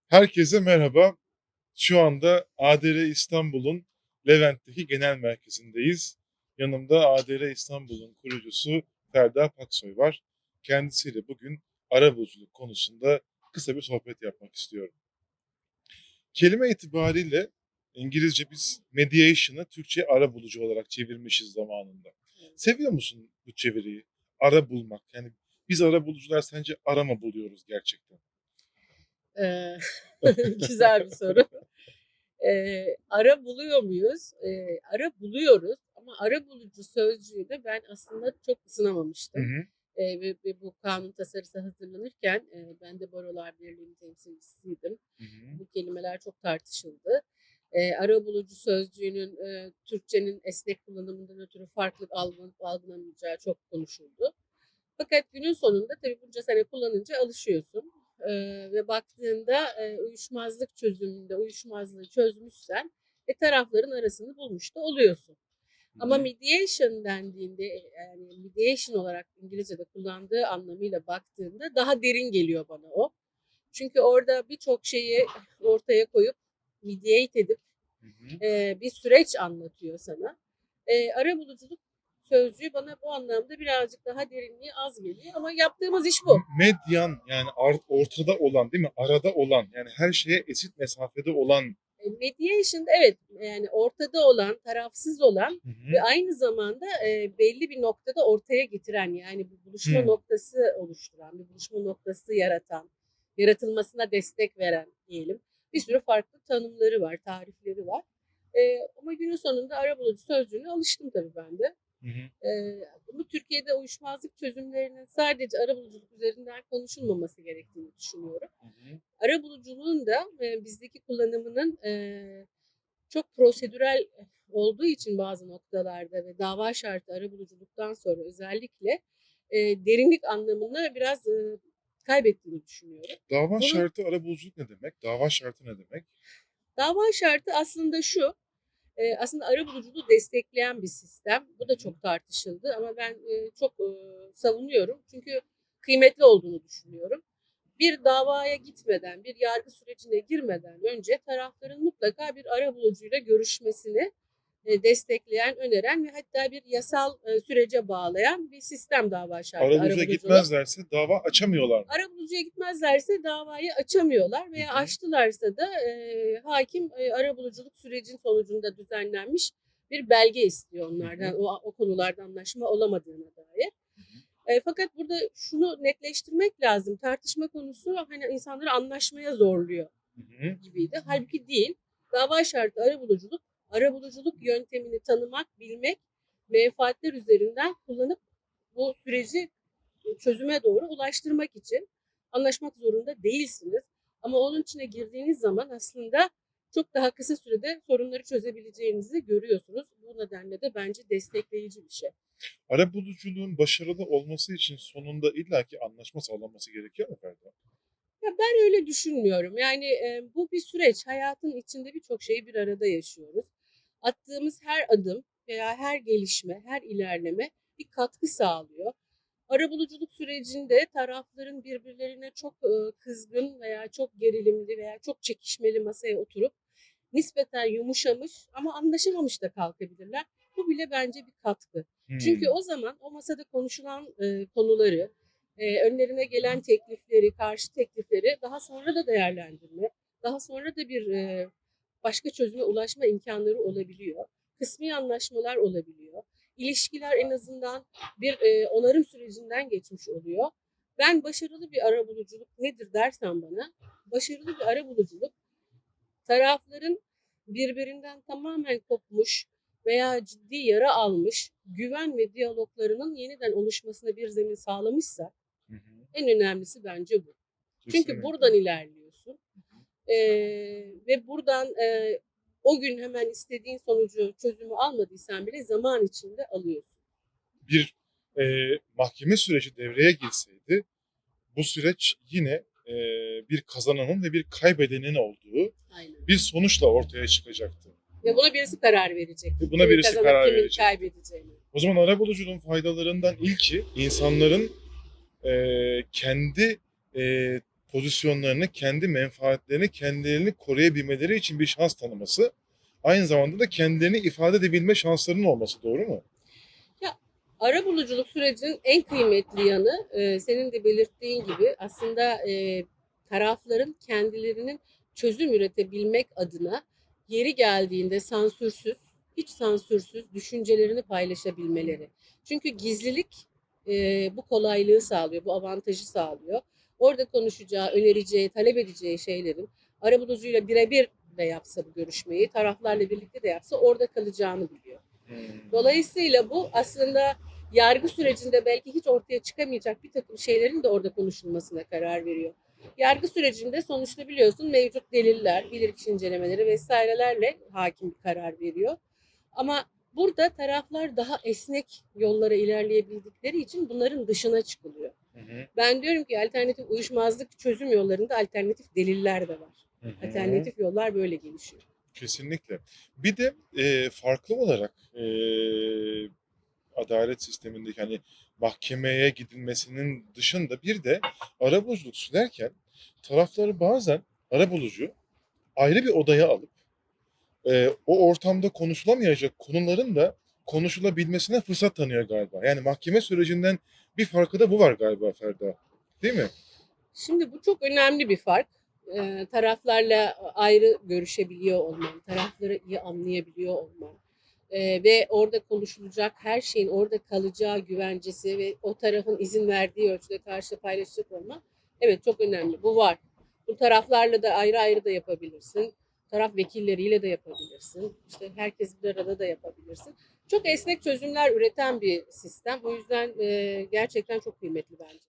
Herkese merhaba. Şu anda ADR İstanbul'un Levent'teki genel merkezindeyiz. Yanımda ADR İstanbul'un kurucusu Ferda Paksoy var. Kendisiyle bugün arabuluculuk konusunda kısa bir sohbet yapmak istiyorum. Kelime itibariyle İngilizce biz mediation'ı Türkçe arabulucu olarak çevirmişiz zamanında. Seviyor musun bu çeviriyi? Ara bulmak. Yani biz arabulucular sence ara mı buluyoruz gerçekten? Eee, güzel bir soru. Ara buluyor muyuz? Ara buluyoruz ama ara bulucu sözcüğü de ben aslında çok Hı ısınamamıştım. hı. Ve bu kanun tasarısı hazırlanırken, ben de Barolar Birliği'nin temsilcisiydim. Hı hı. Bu kelimeler çok tartışıldı. Arabulucu sözcüğünün, Türkçenin esnek kullanımından ötürü farklı algılanıp algılanmayacağı çok konuşuldu. Fakat günün sonunda tabii bunca sene kullanınca alışıyorsun. Ve baktığında, uyuşmazlık çözümünde uyuşmazlığı çözmüşsen, tarafların arasını bulmuş da oluyorsun. Hı Ama hı. mediation dendiğinde, yani mediation olarak İngilizce'de kullandığı anlamıyla baktığında daha derin geliyor bana o. Çünkü orada birçok şeyi ortaya koyup mediate edip Hı hı. bir süreç anlatıyor sana. Arabuluculuk sözcüğü bana bu anlamda birazcık daha derinliği az geliyor ama yaptığımız iş bu. Medyan yani ortada olan değil mi? Arada olan yani her şeye eşit mesafede olan. Mediation evet, yani ortada olan, tarafsız olan Hı ve hı. aynı zamanda, belli bir noktada ortaya getiren, yani bir buluşma Hı. noktası oluşturan, bir buluşma noktası yaratan, yaratılmasına destek veren diyelim. Bir sürü farklı tanımları var, tarifleri var. Ama günün sonunda arabulucu sözcüğüne alıştım tabii ben de. Hı hı. Bu Türkiye'de uyuşmazlık çözümlerinin sadece arabuluculuk üzerinden konuşulmaması gerektiğini düşünüyorum. Hı hı. Arabuluculuğun da bizdeki kullanımının çok prosedürel olduğu için bazı noktalarda ve dava şartı arabuluculuktan sonra özellikle derinlik anlamını biraz kaybettiğini düşünüyorum. Dava Bunun şartı arabuluculuk ne demek? Dava şartı ne demek? dava şartı aslında şu, aslında arabuluculuğu destekleyen bir sistem. Hı Bu da hı. çok tartışıldı ama ben çok savunuyorum. Çünkü kıymetli olduğunu düşünüyorum. Bir davaya gitmeden, bir yargı sürecine girmeden önce tarafların mutlaka bir arabulucuyla görüşmesini destekleyen, öneren ve hatta bir yasal sürece bağlayan bir sistem dava şartı Arabulucuya arabuluculuk. gitmezlerse dava açamıyorlar mı? Arabulucuya gitmezlerse davayı açamıyorlar Hı veya hı. açtılarsa da hakim arabuluculuk sürecin sonucunda düzenlenmiş bir belge istiyor Hı onlardan, hı. o konularda anlaşma olamadığına dair. Hı hı. Fakat burada şunu netleştirmek lazım. Tartışma konusu hani insanları anlaşmaya zorluyor Hı hı. gibiydi. Halbuki değil. Dava şartı arabuluculuk, arabuluculuk yöntemini tanımak, bilmek, menfaatler üzerinden kullanıp bu süreci çözüme doğru ulaştırmak için anlaşmak zorunda değilsiniz. Ama onun içine girdiğiniz zaman aslında çok daha kısa sürede sorunları çözebileceğinizi görüyorsunuz. Bu nedenle de bence destekleyici bir şey. Arabuluculuğun başarılı olması için sonunda illaki anlaşma sağlanması gerekiyor mu Ferda? Ya ben öyle düşünmüyorum. Yani bu bir süreç. Hayatın içinde birçok şeyi bir arada yaşıyoruz. Attığımız her adım veya her gelişme, her ilerleme bir katkı sağlıyor. Arabuluculuk sürecinde tarafların birbirlerine çok kızgın veya çok gerilimli veya çok çekişmeli masaya oturup nispeten yumuşamış ama anlaşamamış da kalkabilirler. Bu bile bence bir katkı. Çünkü Hımm. o zaman o masada konuşulan konuları, önlerine gelen teklifleri, karşı teklifleri daha sonra da değerlendirme, daha sonra da bir başka çözüme ulaşma imkanları olabiliyor. Kısmi anlaşmalar olabiliyor. İlişkiler en azından bir onarım sürecinden geçmiş oluyor. Ben başarılı bir arabuluculuk nedir dersen bana, başarılı bir arabuluculuk tarafların birbirinden tamamen kopmuş veya ciddi yara almış, güven ve diyaloglarının yeniden oluşmasına bir zemin sağlamışsa Hı hı. en önemlisi bence bu. Çünkü Kesinlikle. buradan ilerliyorsun. Hı hı. Ve buradan o gün hemen istediğin sonucu, çözümü almadıysan bile zaman içinde alıyorsun. Bir, mahkeme süreci devreye girseydi bu süreç yine, bir kazananın ve bir kaybedenin olduğu Aynen. bir sonuçla ortaya çıkacaktı. Ve buna birisi karar verecek. Ve buna Kimin birisi kazanıp karar kimin verecekti. kaybedeceğini. O zaman arabuluculuğun faydalarından ilki insanların, kendi, eee, pozisyonlarını, kendi menfaatlerini, kendilerini koruyabilmeleri için bir şans tanıması, aynı zamanda da kendilerini ifade edebilme şanslarının olması, doğru mu? Ya, arabuluculuk sürecinin en kıymetli yanı, senin de belirttiğin gibi aslında, tarafların kendilerinin çözüm üretebilmek adına yeri geldiğinde sansürsüz, hiç sansürsüz düşüncelerini paylaşabilmeleri. Çünkü gizlilik, bu kolaylığı sağlıyor, bu avantajı sağlıyor. Orada konuşacağı, önereceği, talep edeceği şeylerin arabulucuyla birebir de yapsa bu görüşmeyi, taraflarla birlikte de yapsa orada kalacağını biliyor. Dolayısıyla bu aslında yargı sürecinde belki hiç ortaya çıkamayacak bir takım şeylerin de orada konuşulmasına karar veriyor. Yargı sürecinde sonuçta biliyorsun mevcut deliller, bilirkişi incelemeleri vesairelerle hakim bir karar veriyor. Ama burada taraflar daha esnek yollara ilerleyebildikleri için bunların dışına çıkılıyor. Hı hı. Ben diyorum ki alternatif uyuşmazlık çözüm yollarında alternatif deliller de var. Hı hı. Alternatif yollar böyle gelişiyor. Kesinlikle. Bir de farklı olarak adalet sistemindeki hani mahkemeye gidilmesinin dışında bir de arabuluculuk sürerken tarafları bazen arabulucu ayrı bir odaya alıp o ortamda konuşulamayacak konuların da konuşulabilmesine fırsat tanıyor galiba. Yani mahkeme sürecinden bir farkı da bu var galiba Ferda. Değil mi? Şimdi bu çok önemli bir fark. Taraflarla ayrı görüşebiliyor olman, tarafları iyi anlayabiliyor olman ve orada konuşulacak her şeyin orada kalacağı güvencesi ve o tarafın izin verdiği ölçüde karşıda paylaşacak olman, evet çok önemli. Bu var. Bu taraflarla da ayrı ayrı da yapabilirsin. Taraf vekilleriyle de yapabilirsin. İşte herkes bir arada da yapabilirsin. Çok esnek çözümler üreten bir sistem. O yüzden gerçekten çok kıymetli bence.